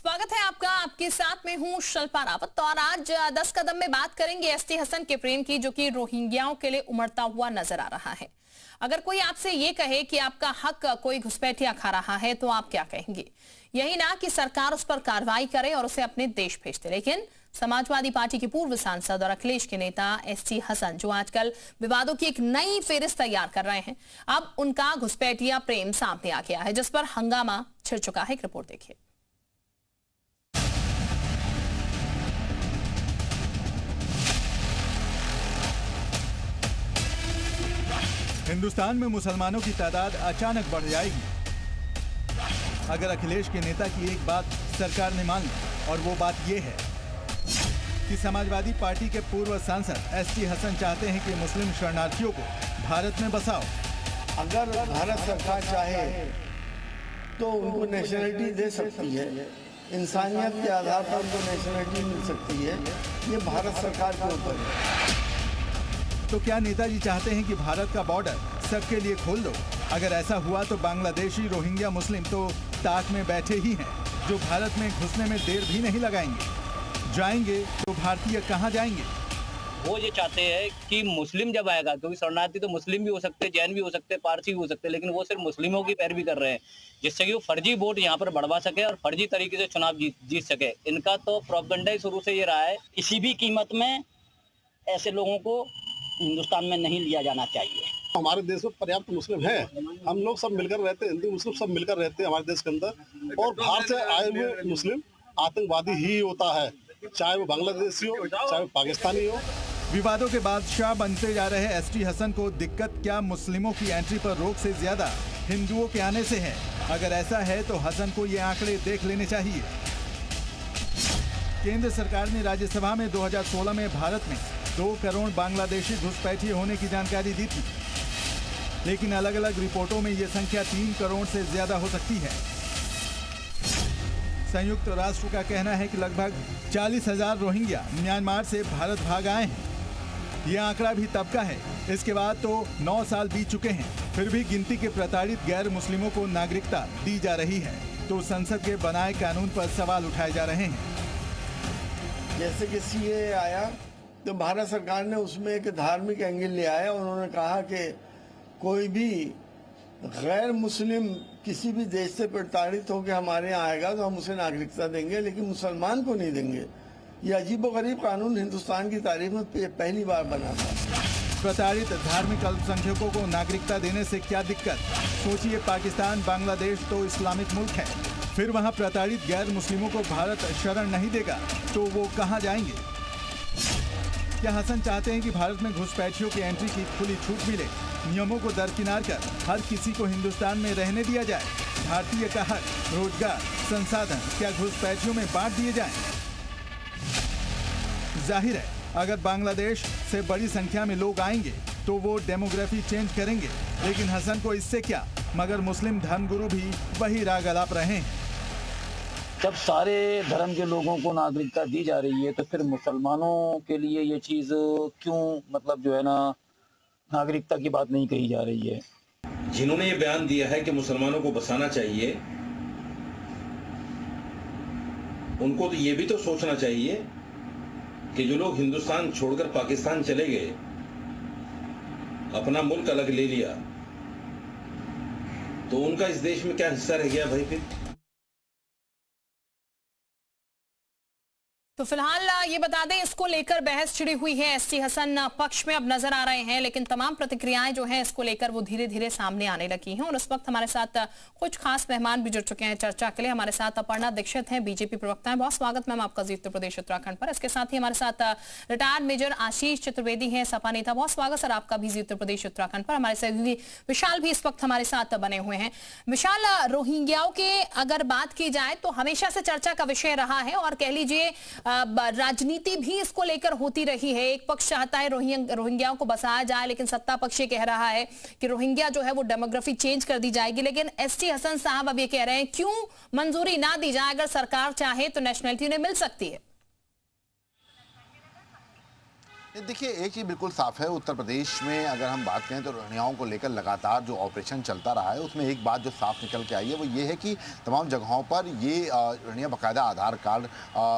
स्वागत है आपका, आपके साथ में हूं शिल्पा रावत। और आज 10 कदम में बात करेंगे एसटी हसन के प्रेम की, जो कि रोहिंग्याओं के लिए उमड़ता हुआ नजर आ रहा है। अगर कोई आपसे ये कहे कि आपका हक कोई घुसपैठिया खा रहा है तो आप क्या कहेंगे? यही ना कि सरकार उस पर कार्रवाई करे और उसे अपने देश भेज दे। लेकिन समाजवादी पार्टी के पूर्व सांसद और अखिलेश के नेता एसटी हसन, जो आजकल विवादों की एक नई फेरिस्त तैयार कर रहे हैं, अब उनका घुसपैठिया प्रेम सामने आ गया है, जिस पर हंगामा छिड़ चुका है। एक रिपोर्ट देखिए। हिंदुस्तान में मुसलमानों की तादाद अचानक बढ़ जाएगी अगर अखिलेश के नेता की एक बात सरकार ने मान ली, और वो बात ये है कि समाजवादी पार्टी के पूर्व सांसद एसटी हसन चाहते हैं कि मुस्लिम शरणार्थियों को भारत में बसाओ। अगर भारत सरकार चाहे तो उनको नेशनलिटी दे सकती है, इंसानियत के आधार पर उनको नेशनलिटी मिल सकती है। ये भारत सरकार के ऊपर है। तो क्या नेताजी चाहते हैं कि भारत का बॉर्डर सबके लिए खोल दो? अगर ऐसा हुआ तो बांग्लादेशी रोहिंग्या मुस्लिम तो ताक में बैठे ही हैं, जो भारत में घुसने में देर भी नहीं लगाएंगे। जाएंगे तो भारतीय कहां जाएंगे? वो ये चाहते हैं कि मुस्लिम जब आएगा, क्योंकि शरणार्थी तो मुस्लिम भी हो सकते हैं, जैन भी हो सकते हैं, पारसी भी हो सकते हैं, लेकिन वो सिर्फ मुस्लिमों की पैरवी कर रहे हैं, जिससे कि वो फर्जी वोट यहाँ पर बढ़वा सके और फर्जी तरीके से चुनाव जीत सके। इनका तो प्रोपेगेंडा ही शुरू से ये रहा है, किसी भी कीमत में ऐसे लोगों को हिंदुस्तान में नहीं लिया जाना चाहिए। हमारे देश में पर्याप्त मुस्लिम है, हम लोग सब मिलकर रहते हैं, हिंदू मुस्लिम सब मिलकर रहते हैं हमारे देश के अंदर। और बाहर से आए हुए मुस्लिम आतंकवादी ही होता है, चाहे वो बांग्लादेशी हो, चाहे वो पाकिस्तानी हो। विवादों के बादशाह बनते जा रहे एसटी हसन को दिक्कत क्या मुस्लिमों की एंट्री पर रोक से ज्यादा हिंदुओं के आने से है? अगर ऐसा है तो हसन को ये आंकड़े देख लेने चाहिए। केंद्र सरकार ने राज्यसभा में 2016 में भारत में 2 करोड़ बांग्लादेशी घुसपैठिए होने की जानकारी दी थी, लेकिन अलग अलग रिपोर्टों में यह संख्या 3 करोड़ से ज्यादा हो सकती है। संयुक्त राष्ट्र का कहना है कि लगभग 40,000 रोहिंग्या म्यांमार से भारत भाग आए हैं। यह आंकड़ा भी तब का है, इसके बाद तो 9 साल बीत चुके हैं, फिर भी गिनती के प्रताड़ित गैर मुस्लिमों को नागरिकता दी जा रही है, तो संसद के बनाए कानून पर सवाल उठाए जा रहे हैं। जैसे कि सीए आया तो भारत सरकार ने उसमें एक धार्मिक एंगल ले आया। उन्होंने कहा कि कोई भी गैर मुस्लिम किसी भी देश से प्रताड़ित होकर हमारे यहाँ आएगा तो हम उसे नागरिकता देंगे, लेकिन मुसलमान को नहीं देंगे। ये अजीबोगरीब कानून हिंदुस्तान की तारीख में पहली बार बना था। प्रताड़ित धार्मिक अल्पसंख्यकों को नागरिकता देने से क्या दिक्कत? सोचिए, पाकिस्तान, बांग्लादेश तो इस्लामिक मुल्क है, फिर वहाँ प्रताड़ित गैर मुस्लिमों को भारत शरण नहीं देगा तो वो कहाँ जाएंगे? क्या हसन चाहते हैं कि भारत में घुसपैठियों की एंट्री की खुली छूट मिले, नियमों को दरकिनार कर हर किसी को हिंदुस्तान में रहने दिया जाए? भारतीय का हक, रोजगार, संसाधन क्या घुसपैठियों में बांट दिए जाएं? जाहिर है, अगर बांग्लादेश से बड़ी संख्या में लोग आएंगे तो वो डेमोग्राफी चेंज करेंगे, लेकिन हसन को इससे क्या, मगर मुस्लिम धर्मगुरु भी वही राग अलाप रहे हैं। जब सारे धर्म के लोगों को नागरिकता दी जा रही है तो फिर मुसलमानों के लिए ये चीज़ क्यों, मतलब जो है ना, नागरिकता की बात नहीं कही जा रही है? जिन्होंने ये बयान दिया है कि मुसलमानों को बसाना चाहिए, उनको तो ये भी तो सोचना चाहिए कि जो लोग हिंदुस्तान छोड़कर पाकिस्तान चले गए, अपना मुल्क अलग ले लिया, तो उनका इस देश में क्या हिस्सा रह गया भाई? फिर तो फिलहाल ये बता दें, इसको लेकर बहस छिड़ी हुई है। एसटी हसन पक्ष में अब नजर आ रहे हैं, लेकिन तमाम प्रतिक्रियाएं जो हैं इसको लेकर वो धीरे धीरे सामने आने लगी हैं। और इस वक्त हमारे साथ कुछ खास मेहमान भी जुड़ चुके हैं चर्चा के लिए। हमारे साथ अपर्णा दीक्षित हैं, बीजेपी प्रवक्ता हैं। बहुत स्वागत मैम आपका जी उत्तर प्रदेश उत्तराखंड पर। इसके साथ ही हमारे साथ रिटायर्ड मेजर आशीष चतुर्वेदी हैं, सपा नेता। बहुत स्वागत सर आपका भी जी उत्तर प्रदेश उत्तराखंड पर। हमारे सहयोगी विशाल भी इस वक्त हमारे साथ बने हुए हैं। विशाल, रोहिंग्याओं के अगर बात की जाए तो हमेशा से चर्चा का विषय रहा है, और कह लीजिए राजनीति भी इसको लेकर होती रही है। एक पक्ष चाहता है रोहिंग्याओं को बसाया जाए, लेकिन सत्ता पक्ष ये कह रहा है कि रोहिंग्या जो है वो डेमोग्राफी चेंज कर दी जाएगी। लेकिन एसटी हसन साहब अब ये कह रहे हैं, क्यों मंजूरी ना दी जाए? अगर सरकार चाहे तो नेशनलिटी उन्हें मिल सकती है। देखिए, एक चीज़ बिल्कुल साफ है, उत्तर प्रदेश में अगर हम बात करें तो रोहिंग्याओं को लेकर लगातार जो ऑपरेशन चलता रहा है, उसमें एक बात जो साफ निकल के आई है वो ये है कि तमाम जगहों पर ये रोहिंग्या बाकायदा आधार कार्ड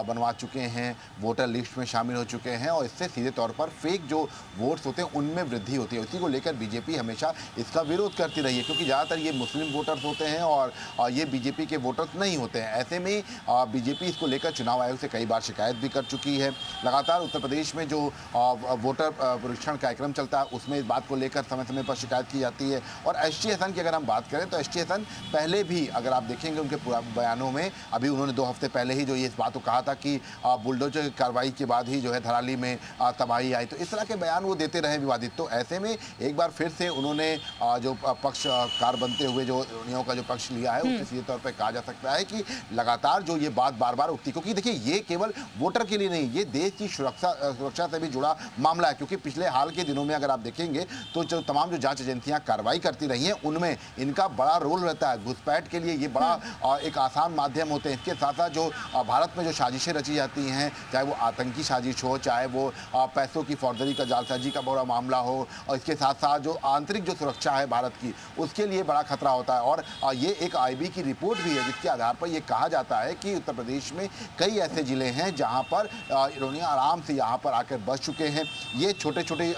बनवा चुके हैं, वोटर लिस्ट में शामिल हो चुके हैं और इससे सीधे तौर पर फेक जो वोट्स होते हैं उनमें वृद्धि होती है। उसी को लेकर बीजेपी हमेशा इसका विरोध करती रही है, क्योंकि ज़्यादातर ये मुस्लिम वोटर्स होते हैं और ये बीजेपी के वोटर्स नहीं होते हैं। ऐसे में बीजेपी इसको लेकर चुनाव आयोग से कई बार शिकायत भी कर चुकी है। लगातार उत्तर प्रदेश में जो वोटर परीक्षण कार्यक्रम चलता है उसमें इस बात को लेकर समय समय पर शिकायत की जाती है। और एसटी हसन की अगर हम बात करें तो एसटी हसन पहले भी, अगर आप देखेंगे उनके बयानों में, अभी उन्होंने 2 हफ्ते पहले ही जो ये इस बात को कहा था कि बुलडोजर की कार्रवाई के बाद ही जो है धराली में तबाही आई, तो इस तरह के बयान वो देते रहे विवादित। तो ऐसे में एक बार फिर से उन्होंने जो पक्षकार बनते हुए जो रोहिंग्याओं का जो पक्ष लिया है उससे सीधे तौर पर कहा जा सकता है कि लगातार जो ये बात बार बार उठती, क्योंकि देखिए ये केवल वोटर के लिए नहीं, ये देश की सुरक्षा से भी जुड़ा मामला है। क्योंकि पिछले हाल के दिनों में अगर आप देखेंगे तो जो तमाम जो जांच एजेंसियां कार्रवाई करती रही हैं उनमें इनका बड़ा रोल रहता है। घुसपैठ के लिए ये बड़ा एक आसान माध्यम होते हैं। इसके साथ साथ जो भारत में जो साजिशें रची जाती हैं, चाहे वो आतंकी साजिश हो, चाहे वो पैसों की फौजदारी का जालसाजी का बड़ा मामला हो, और इसके साथ साथ जो आंतरिक जो सुरक्षा है भारत की, उसके लिए बड़ा खतरा होता है। और ये एक IB की रिपोर्ट भी है जिसके आधार पर यह कहा जाता है कि उत्तर प्रदेश में कई ऐसे जिले हैं जहां पर रोहिंग्या आराम से यहाँ पर आकर बस चुके हैं। ये छोटे छोटे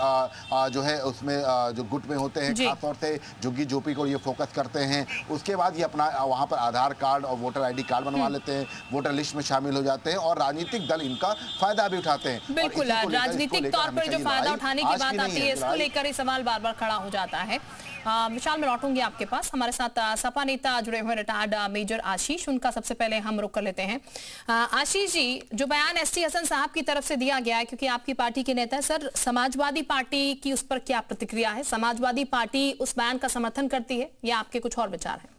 जो है उसमें जो गुट में होते हैं, खासतौर से झुग्गी झोपड़ी को ये फोकस करते हैं। उसके बाद ये अपना वहाँ पर आधार कार्ड और वोटर ID कार्ड बनवा लेते हैं, वोटर लिस्ट में शामिल हो जाते हैं और राजनीतिक दल इनका फायदा भी उठाते हैं। बिल्कुल, राजनीतिक तौर पर जो फायदा उठाने की बात आती है, इसको लेकर ही सवाल बार बार खड़ा हो जाता है। विशाल, मैं लौटूंगी आपके पास। हमारे साथ सपा नेता जुड़े हुए रिटायर्ड मेजर आशीष, उनका सबसे पहले हम रुक कर लेते हैं। आशीष जी, जो बयान एसटी हसन साहब की तरफ से दिया गया है, क्योंकि आपकी पार्टी के नेता है सर, समाजवादी पार्टी की उस पर क्या प्रतिक्रिया है? समाजवादी पार्टी उस बयान का समर्थन करती है या आपके कुछ और विचार हैं?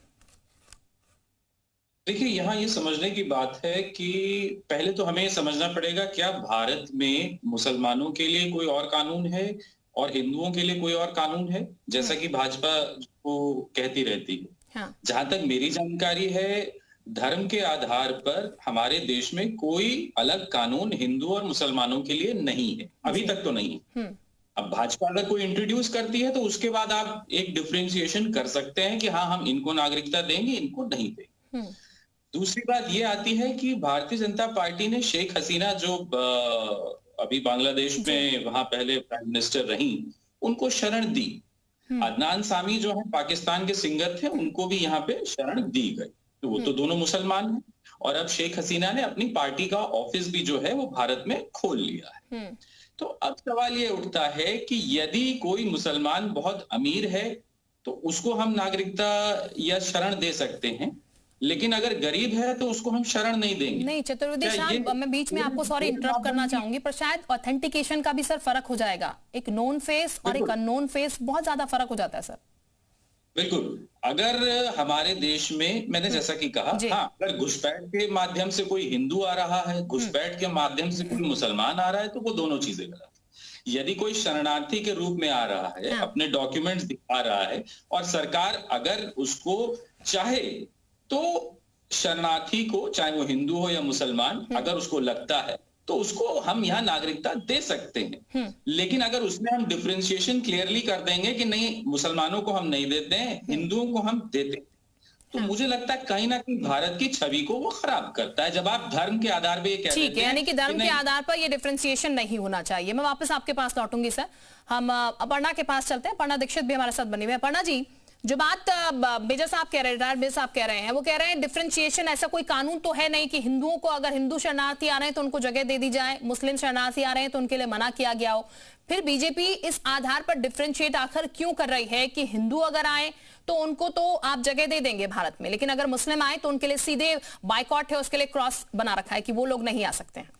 देखिए, यहाँ ये समझने की बात है कि पहले तो हमें समझना पड़ेगा क्या भारत में मुसलमानों के लिए कोई और कानून है और हिंदुओं के लिए कोई और कानून है, जैसा कि भाजपा को कहती रहती है। हाँ। जहां तक मेरी जानकारी है, धर्म के आधार पर हमारे देश में कोई अलग कानून हिंदू और मुसलमानों के लिए नहीं है, अभी तक तो नहीं है। अब भाजपा अगर कोई इंट्रोड्यूस करती है तो उसके बाद आप एक डिफरेंशिएशन कर सकते हैं कि हाँ, हम इनको नागरिकता देंगे, इनको नहीं देंगे। दूसरी बात ये आती है कि भारतीय जनता पार्टी ने शेख हसीना, जो अभी बांग्लादेश में वहां पहले प्राइम मिनिस्टर रही, उनको शरण दी। अदनान सामी जो है पाकिस्तान के सिंगर थे, उनको भी यहाँ पे शरण दी गई। तो वो तो दोनों मुसलमान हैं। और अब शेख हसीना ने अपनी पार्टी का ऑफिस भी जो है वो भारत में खोल लिया है। तो अब सवाल ये उठता है कि यदि कोई मुसलमान बहुत अमीर है तो उसको हम नागरिकता या शरण दे सकते हैं, लेकिन अगर गरीब है तो उसको हम शरण नहीं देंगे। नहीं चतुर्वेदी साहब, मैं बीच में आपको सॉरी इंटरप्ट करना चाहूंगी, पर शायद ऑथेंटिकेशन का भी सर फर्क हो जाएगा। एक नोन फेस और एक अननोन फेस, बहुत ज्यादा फर्क हो जाता है सर। बिल्कुल, अगर हमारे देश में, मैंने जैसा कि कहा, हाँ, अगर घुसपैठ के माध्यम से कोई हिंदू आ रहा है, घुसपैठ के माध्यम से कोई मुसलमान आ रहा है, तो वो दोनों चीजें गलत। यदि कोई शरणार्थी के रूप में आ रहा है, अपने डॉक्यूमेंट्स दिखा रहा है और सरकार अगर उसको चाहे तो शरणार्थी को, चाहे वो हिंदू हो या मुसलमान, अगर उसको लगता है तो उसको हम यहाँ नागरिकता दे सकते हैं। लेकिन अगर उसमें हम डिफरेंशिएशन क्लियरली कर देंगे कि नहीं, मुसलमानों को हम नहीं देते हैं, हिंदुओं को हम देते हैं, तो मुझे लगता है कहीं ना कहीं भारत की छवि को वो खराब करता है। जब आप धर्म के आधार पे ये कहते हैं, ठीक है, यानी कि धर्म के आधार पर ये डिफरेंशिएशन नहीं होना चाहिए। मैं वापस आपके पास लौटूंगी सर। हम अपर्णा के पास चलते हैं। अपर्णा दीक्षित भी हमारे साथ बनी हुई है। अपर्णा जी, जो बात मेजर साहब कह रहे हैं, रिटायर्ड मेजर साहब कह रहे हैं, वो कह रहे हैं डिफरेंशिएशन, ऐसा कोई कानून तो है नहीं कि हिंदुओं को, अगर हिंदू शरणार्थी आ रहे हैं तो उनको जगह दे दी जाए, मुस्लिम शरणार्थी आ रहे हैं तो उनके लिए मना किया गया हो। फिर बीजेपी इस आधार पर डिफरेंशिएट आखिर क्यों कर रही है कि हिंदू अगर आए तो उनको तो आप जगह दे देंगे भारत में, लेकिन अगर मुस्लिम आए तो उनके लिए सीधे बाइकॉट है, उसके लिए क्रॉस बना रखा है कि वो लोग नहीं आ सकते हैं।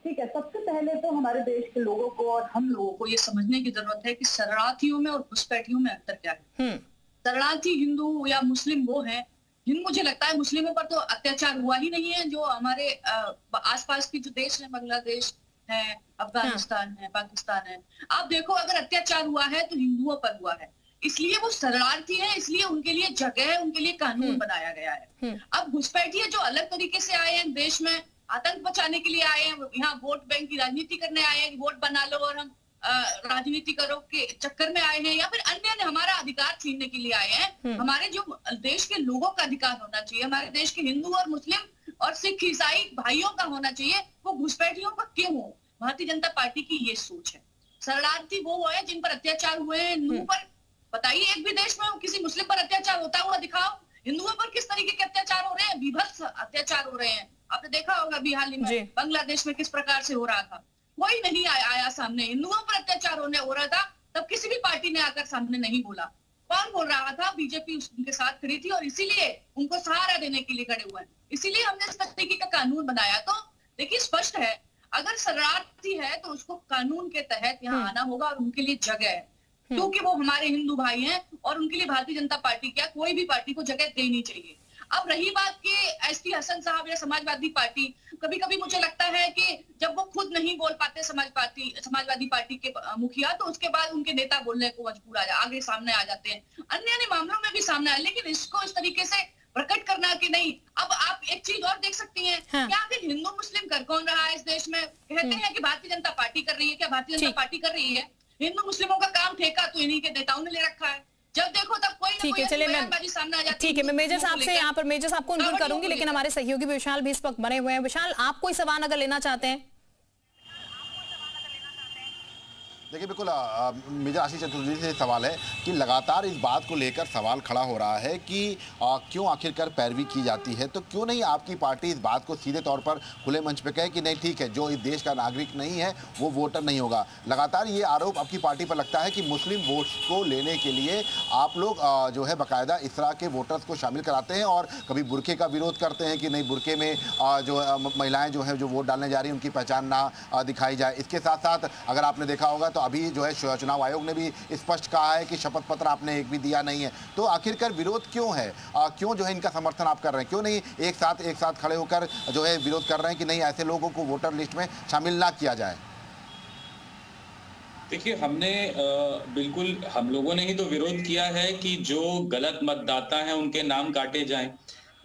ठीक है, सबसे पहले तो हमारे देश के लोगों को और हम लोगों को ये समझने की जरूरत है कि शरणार्थियों में और घुसपैठियों में अंतर क्या है। शरणार्थी हिंदू या मुस्लिम वो है, मुझे लगता है मुस्लिमों पर तो अत्याचार हुआ ही नहीं है। जो हमारे आसपास की जो देश है, बांग्लादेश है, अफगानिस्तान है, पाकिस्तान है, आप देखो अगर अत्याचार हुआ है तो हिंदुओं पर हुआ है, इसलिए वो शरणार्थी है, इसलिए उनके लिए जगह है, उनके लिए कानून बनाया गया है। अब घुसपैठिए जो अलग तरीके से आए हैं देश में, आतंक बचाने के लिए आए हैं, यहाँ वोट बैंक की राजनीति करने आए हैं, वोट बना लो और हम राजनीति करो के चक्कर में आए हैं, या फिर अन्य ने हमारा अधिकार छीनने के लिए आए हैं। हमारे जो देश के लोगों का अधिकार होना चाहिए, हमारे देश के हिंदू और मुस्लिम और सिख ईसाई भाइयों का होना चाहिए, वो घुसपैठियों का क्यों हो? भारतीय जनता पार्टी की ये सोच है। शरणार्थी वो है जिन पर अत्याचार हुए हैं, हिंदुओं पर बताइए एक भी देश में किसी मुस्लिम पर अत्याचार होता हुआ दिखाओ। हिंदुओं पर किस तरीके के अत्याचार हो रहे हैं, विभत्स अत्याचार हो रहे हैं। आपने देखा होगा अभी हाल ही में बांग्लादेश में किस प्रकार से हो रहा था, कोई नहीं आया सामने। हिंदुओं पर अत्याचार हो रहा था, तब किसी भी पार्टी ने आकर सामने नहीं बोला। कौन बोल रहा था? बीजेपी उनके साथ खड़ी थी और इसीलिए उनको सहारा देने के लिए खड़े हुए हैं। इसीलिए हमने इस तरीके का कानून बनाया। तो देखिए स्पष्ट है, अगर शरणार्थी है तो उसको कानून के तहत यहाँ आना होगा और उनके लिए जगह है, क्योंकि वो हमारे हिंदू भाई हैं और उनके लिए भारतीय जनता पार्टी क्या कोई भी पार्टी को जगह देनी चाहिए। अब रही बात कि एसटी हसन साहब या समाजवादी पार्टी, कभी कभी मुझे लगता है कि जब वो खुद नहीं बोल पाते समाजवादी पार्टी के मुखिया, तो उसके बाद उनके नेता बोलने को मजबूर आगे सामने आ जाते हैं। अन्य मामलों में भी सामने आए, लेकिन इसको इस तरीके से प्रकट करना कि नहीं। अब आप एक चीज और देख सकती हैं, क्या आखिर हिंदू मुस्लिम कर कौन रहा है इस देश में? कहते हैं कि भारतीय जनता पार्टी कर रही है। क्या भारतीय जनता पार्टी कर रही है? हिंदू मुस्लिमों का काम ठेका तो इन्हीं के नेताओं ने ले रखा है। जब देखो तब कोई ना कोई बयानबाजी सामने आ जाती है। ठीक है, मैं मेजर साहब से यहाँ पर मेजर साहब को इनपुट करूंगी, लेकिन हमारे सहयोगी विशाल भी इस वक्त बने हुए हैं। विशाल, आप कोई सवाल अगर लेना चाहते हैं? देखिए बिल्कुल मेजर आशीष चतुर्वेदी से सवाल है कि लगातार इस बात को लेकर सवाल खड़ा हो रहा है कि क्यों आखिरकार पैरवी की जाती है, तो क्यों नहीं आपकी पार्टी इस बात को सीधे तौर पर खुले मंच पे कहे कि नहीं ठीक है, जो इस देश का नागरिक नहीं है वो वोटर नहीं होगा। लगातार ये आरोप आपकी पार्टी पर लगता है कि मुस्लिम वोट्स को लेने के लिए आप लोग जो है बाकायदा इस तरह के वोटर्स को शामिल कराते हैं और कभी बुरके का विरोध करते हैं कि नहीं बुरके में जो महिलाएँ जो है जो वोट डालने जा रही हैं उनकी पहचान ना दिखाई जाए। इसके साथ साथ अगर आपने देखा होगा तो अभी जो है चुनाव आयोग ने भी स्पष्ट कहा है कि शपथ पत्र आपने एक भी दिया नहीं है। तो आखिरकार विरोध क्यों है? क्यों जो है इनका समर्थन आप कर रहे हैं? क्यों नहीं एक साथ खड़े होकर जो है विरोध कर रहे हैं कि नहीं ऐसे लोगों को वोटर लिस्ट में शामिल ना किया जाए? देखिए हमने बिल्कुल हम लोगों ने ही तो विरोध किया है कि जो गलत मतदाता हैं उनके नाम काटे जाएं।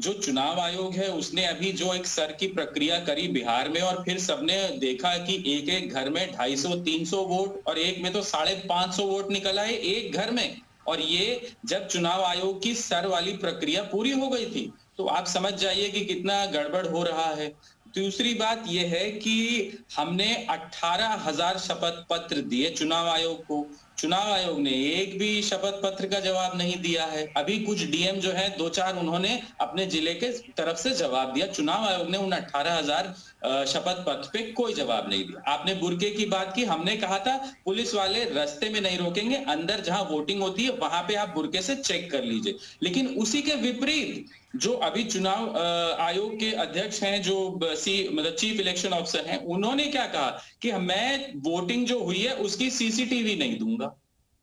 जो चुनाव आयोग है उसने अभी जो एक सर की प्रक्रिया करी बिहार में, और फिर सबने देखा कि एक एक घर में 250-300 वोट और एक में तो 550 वोट निकल आए एक घर में। और ये जब चुनाव आयोग की सर वाली प्रक्रिया पूरी हो गई थी, तो आप समझ जाइए कि कितना गड़बड़ हो रहा है। दूसरी बात यह है कि हमने 18,000 शपथ पत्र दिए चुनाव आयोग को। चुनाव आयोग ने एक भी शपथ पत्र का जवाब नहीं दिया है। अभी कुछ डीएम जो है 2-4 उन्होंने अपने जिले के तरफ से जवाब दिया। चुनाव आयोग ने उन 18,000 शपथ पत्र पे कोई जवाब नहीं दिया। आपने बुरके की बात की, हमने कहा था पुलिस वाले रास्ते में नहीं रोकेंगे, अंदर जहां वोटिंग होती है वहां पे आप बुरके से चेक कर लीजिए। लेकिन उसी के विपरीत जो अभी चुनाव आयोग के अध्यक्ष हैं, जो मतलब चीफ इलेक्शन ऑफिसर हैं, उन्होंने क्या कहा कि मैं वोटिंग जो हुई है उसकी सीसीटीवी नहीं दूंगा।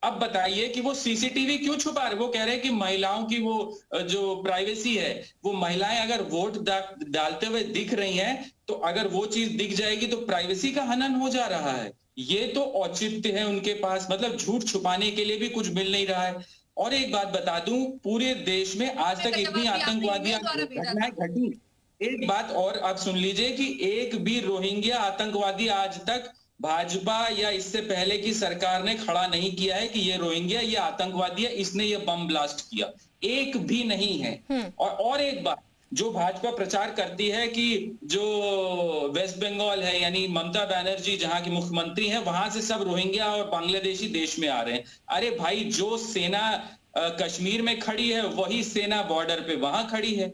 अब बताइए कि वो सीसीटीवी क्यों छुपा रहे? वो कह रहे हैं कि महिलाओं की वो जो प्राइवेसी है, वो महिलाएं अगर वोट डालते हुए दिख रही हैं तो अगर वो चीज दिख जाएगी तो प्राइवेसी का हनन हो जा रहा है। ये तो औचित्य है उनके पास, मतलब झूठ छुपाने के लिए भी कुछ मिल नहीं रहा है। और एक बात बता दूं, पूरे देश में आज तक इतनी आतंकवादी घटनाएं घटी। एक बात और आप सुन लीजिए कि एक भी रोहिंग्या आतंकवादी आज तक भाजपा या इससे पहले की सरकार ने खड़ा नहीं किया है कि ये रोहिंग्या, ये आतंकवादी है, इसने ये बम ब्लास्ट किया। एक भी नहीं है। और एक बात जो भाजपा प्रचार करती है कि जो वेस्ट बंगाल है यानी ममता बनर्जी जहां की मुख्यमंत्री हैं, वहां से सब रोहिंग्या और बांग्लादेशी देश में आ रहे हैं। अरे भाई, जो सेना कश्मीर में खड़ी है वही सेना बॉर्डर पे वहां खड़ी है।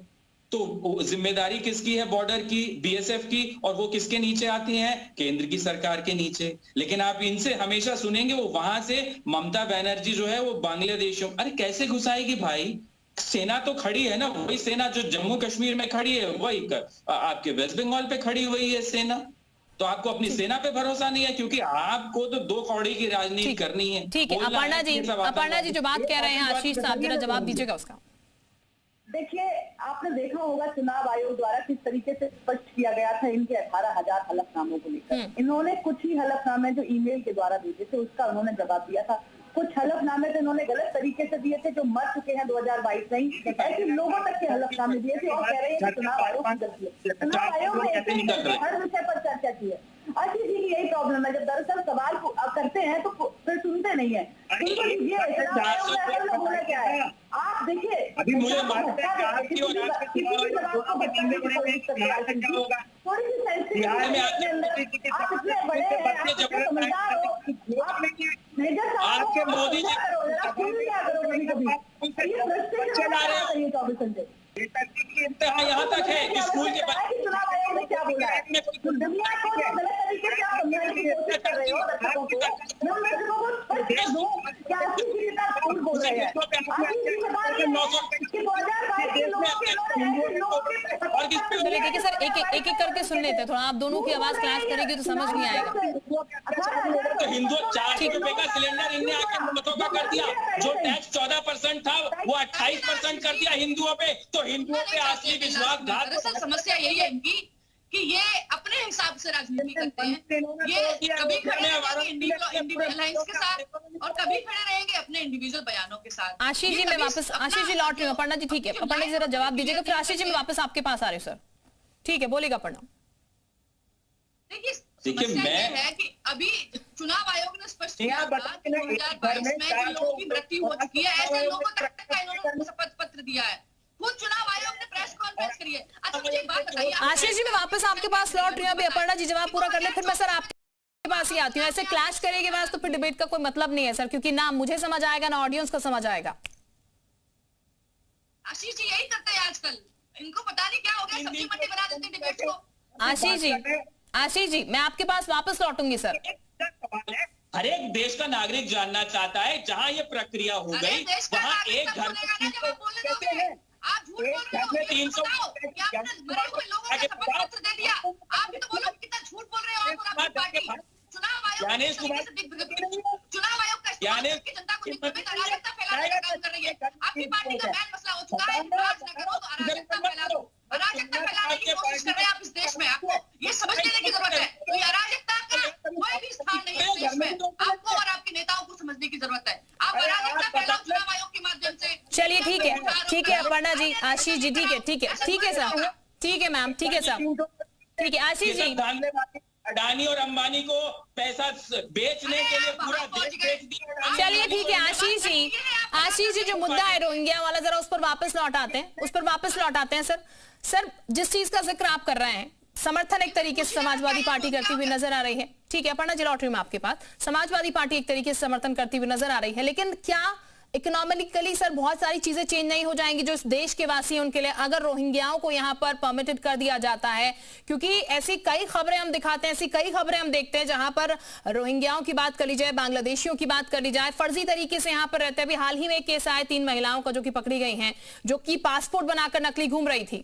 तो जिम्मेदारी किसकी है बॉर्डर की? बीएसएफ की। और वो किसके नीचे आती हैं? केंद्र की सरकार के नीचे। लेकिन आप इनसे हमेशा सुनेंगे वो वहां से ममता बनर्जी जो है वो बांग्लादेशियों, अरे कैसे घुसाएगी भाई? सेना तो खड़ी है ना, वही सेना जो जम्मू कश्मीर में खड़ी है वही आपके वेस्ट बंगाल पे खड़ी हुई है सेना। तो आपको अपनी सेना पे भरोसा नहीं है, क्योंकि आपको तो 2 कौड़ी की राजनीति करनी है। ठीक है, अपर्णा जी जो बात कह रहे हैं आशीष साहब, जरा जवाब दीजिएगा उसका। देखिए, आपने देखा होगा चुनाव आयोग द्वारा किस तरीके से स्पष्ट किया गया था इनके 18,000 हलफनामों को लेकर। इन्होंने कुछ ही हलफनामे जो ईमेल के द्वारा भेजे थे उसका उन्होंने जवाब दिया था। कुछ हलफनामे तो इन्होंने गलत तरीके से दिए थे जो मर चुके हैं 2022 में, ऐसे लोगों तक के हलफनामे दिए थे और कह रहे हैं कि चुनाव आयोग की गलती है। चुनाव आयोग ने हर विषय पर चर्चा की है। आशीष जी की यही प्रॉब्लम है, जब दरअसल सवाल करते हैं तो फिर सुनते नहीं है। क्या है आप देखिए, अभी मुझे थोड़ी सी सेंसिटिव आप इतने बड़े हैं, आप इतने समझदार हो, आपके मोदी जी यहाँ तक है कि स्कूल के चुनाव आयोग ने क्या बोला है, दुनिया को गलत तरीके से आप समझाने की कोशिश कर रहे हो दर्शकों को। क्या स्कूल बोल रहे हैं देखिए सर, एक करके सुन लेते हैं, थोड़ा आप दोनों की आवाज क्लैश करेगी तो समझ नहीं आएगा। तो हिंदू 400 रुपए का सिलेंडर इनने आके 900 का कर दिया, जो टैक्स 14% था वो 28% कर दिया हिंदुओं पे। तो हिंदुओं पे असली विश्वासघात। दरअसल समस्या यही है इनकी कि ये अपने हिसाब से राजनीति करते हैं। ये कभी खड़े रहेंगे इंडिविजुअल अलायंस के साथ और कभी खड़े रहेंगे अपने इंडिविजुअल बयानों के साथ। आशीष जी मैं वापस, आशीष जी लौट रही हूँ। अपर्णा जी ठीक है, अपर्णा जी जरा जवाब दीजिएगा, फिर आशीष जी मैं वापस आपके पास आ रही हूँ सर। ठीक है, बोलेगा अपर्णा। देखिए समस्या ये है कि अभी चुनाव आयोग ने स्पष्ट किया 2022 में जिन लोगों की मृत्यु हो चुकी है, ऐसे लोगों का इन्होंने शपथ पत्र दिया है। खुद चुनाव आयोग ने प्रेस कॉन्फ्रेंस करी है। अच्छा मुझे एक बात बताइए, आशीष जी मैं वापस आपके पास लौट रही हूँ। अभी अपर्णा जी जवाब पूरा कर ले, फिर मैं सर आपके पास ही आती हूँ। ऐसे क्लैश करेगी बात तो फिर डिबेट का कोई मतलब नहीं है सर, क्योंकि ना मुझे समझ आएगा ना ऑडियंस को समझ आएगा। आशीष जी यही करते हैं आजकल, इनको पता नहीं क्या हो गया, सब्जी मंडी बना देते डिबेट को। आशीष जी मैं आपके पास वापस लौटूंगी सर। हर एक देश का नागरिक जानना चाहता है, जहां ये प्रक्रिया हो गई वहां एक घर में आप झूठ बोल रहे हो, 300 मरे हुए लोगों का शपथ पत्र दे दिया। आप भी तो बोलो कितना झूठ बोल रहे हो आप और आपकी पार्टी। चुनाव आयोग का इस्तेमाल करके जनता को दिक्कत में अराजकता फैलाने का काम कर रही है। आपकी पार्टी का बैन मसला हो चुका है, राज न करो तो अराजकता फैला दो। अराजकता फैलाने की कोशिश कर रहे हैं आप इस देश में। आपको ये समझ लेने की जरूरत है, तो अराजकता का कोई भी स्थान नहीं है इस देश में। आपको और आपके नेताओं को समझने की जरूरत है। आप अराजकता फैलाओ चुनाव आयोग के माध्यम से। चलिए ठीक है अपर्णा जी, आशीष जी ठीक है सर, ठीक है मैम, ठीक है सर, ठीक है आशीष जी। अडानी और अंबानी को पैसा बेचने के लिए पूरा देश बेच दिया। चलिए ठीक है आशीष जी जो मुद्दा है रोहिंग्या वाला, जरा उस पर वापस लौट आते हैं सर। जिस चीज का जिक्र आप कर रहे हैं, समर्थन एक तरीके से समाजवादी पार्टी करती हुई नजर आ रही है। ठीक है अपर्णा जी लौट रही हूं आपके पास। समाजवादी पार्टी एक तरीके से समर्थन करती हुई नजर आ रही है, लेकिन क्या इकोनॉमिकली सर बहुत सारी चीजें चेंज नहीं हो जाएंगी जो इस देश के वासी हैं उनके लिए, अगर रोहिंग्याओं को यहाँ पर परमिटेड कर दिया जाता है? क्योंकि ऐसी कई खबरें हम दिखाते हैं, ऐसी कई खबरें हम देखते हैं जहां पर रोहिंग्याओं की बात कर ली जाए, बांग्लादेशियों की बात कर ली जाए, फर्जी तरीके से यहाँ पर रहते हैं। अभी हाल ही में केस आए 3 महिलाओं का जो कि पकड़ी गई हैं, जो कि पासपोर्ट बनाकर नकली घूम रही थी।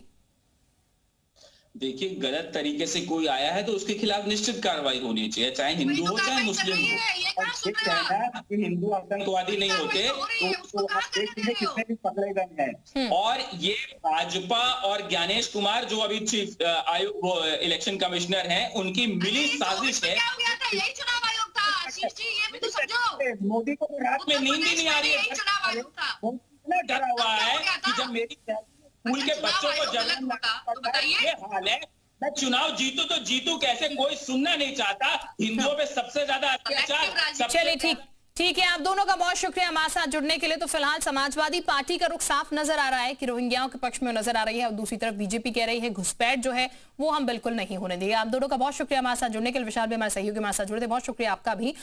देखिए गलत तरीके से कोई आया है तो उसके खिलाफ निश्चित कार्रवाई होनी चाहिए, चाहे हिंदू हो चाहे मुस्लिम हो। हिंदू आतंकवादी नहीं होते तो आप देखिए कितने भी पकड़े गए हैं। और ये भाजपा और ज्ञानेश कुमार जो अभी चीफ आयोग इलेक्शन कमिश्नर हैं, उनकी मिली साजिश है। यही चुनाव आयोग था आशीष जी, ये भी तो समझो। मोदी को रात में नींद ही नहीं आ रही है, चुनाव आयोग था। डरा हुआ है कि जब मेरी स्कूल के बच्चों को जन्म ये हाल है, मैं चुनाव जीतू तो जीतू कैसे, कोई सुनना नहीं चाहता। हिंदुओं पे सबसे ज्यादा अत्याचार। चलिए ठीक है, आप दोनों का बहुत शुक्रिया हमारे साथ जुड़ने के लिए। तो फिलहाल समाजवादी पार्टी का रुख साफ नजर आ रहा है कि रोहिंग्याओं के पक्ष में नजर आ रही है, और दूसरी तरफ बीजेपी कह रही है घुसपैठ जो है वो हम बिल्कुल नहीं होने देंगे। आप दोनों का बहुत शुक्रिया हमारे साथ जुड़ने के लिए। विशाल भी हमारे सहयोगी हमारे साथ जुड़े थे, बहुत शुक्रिया आपका भी।